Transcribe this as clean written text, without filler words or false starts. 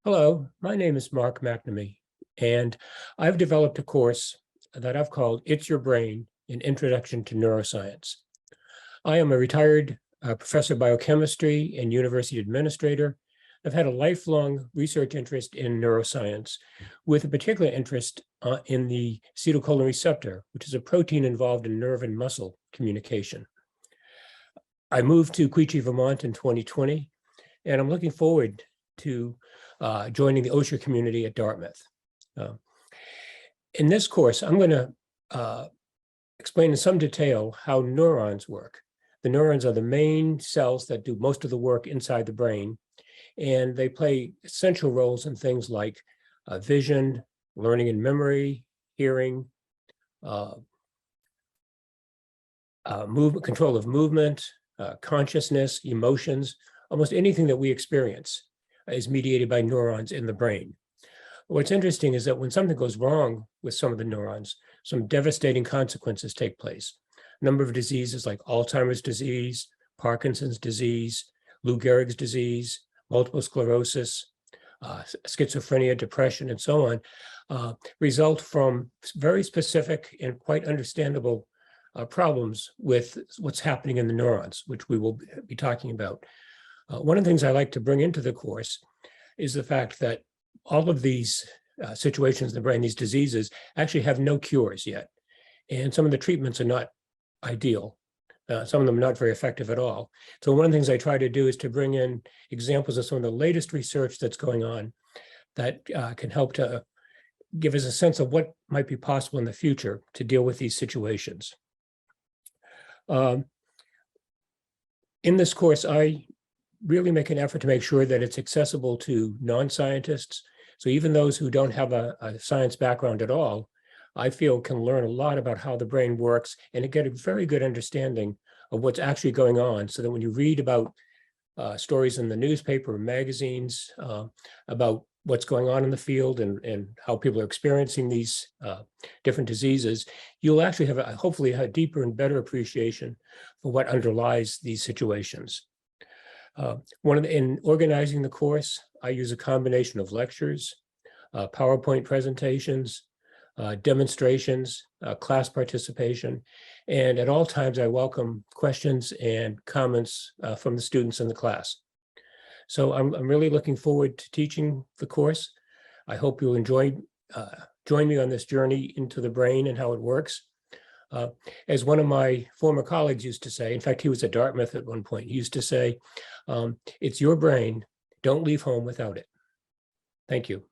Hello, my name is Mark McNamee, and I've developed a course that I've called It's Your Brain, an Introduction to Neuroscience. I am a retired professor of biochemistry and university administrator. I've had a lifelong research interest in neuroscience, with a particular interest in the acetylcholine receptor, which is a protein involved in nerve and muscle communication. I moved to Quechee, Vermont in 2020, and I'm looking forward to joining the Osher community at Dartmouth. In this course, I'm going to explain in some detail how neurons work. The neurons are the main cells that do most of the work inside the brain, and they play essential roles in things like vision, learning and memory, hearing, control of movement, consciousness, emotions. Almost anything that we experience is mediated by neurons in the brain. What's interesting is that when something goes wrong with some of the neurons, some devastating consequences take place. A number of diseases like Alzheimer's disease, Parkinson's disease, Lou Gehrig's disease, multiple sclerosis, schizophrenia, depression, and so on, result from very specific and quite understandable problems with what's happening in the neurons, which we will be talking about. One of the things I like to bring into the course is the fact that all of these situations in the brain, these diseases, actually have no cures yet. And some of the treatments are not ideal. Some of them are not very effective at all. So one of the things I try to do is to bring in examples of some of the latest research that's going on that can help to give us a sense of what might be possible in the future to deal with these situations. In this course, I really make an effort to make sure that it's accessible to non-scientists. So even those who don't have a science background at all, I feel can learn a lot about how the brain works and get a very good understanding of what's actually going on, so that when you read about stories in the newspaper or magazines about what's going on in the field and how people are experiencing these different diseases, you'll actually have hopefully a deeper and better appreciation for what underlies these situations. In organizing the course, I use a combination of lectures, PowerPoint presentations, demonstrations, class participation, and at all times I welcome questions and comments from the students in the class. So I'm really looking forward to teaching the course. I hope you'll join me on this journey into the brain and how it works. As one of my former colleagues used to say, in fact, he was at Dartmouth at one point, he used to say, it's your brain, don't leave home without it. Thank you.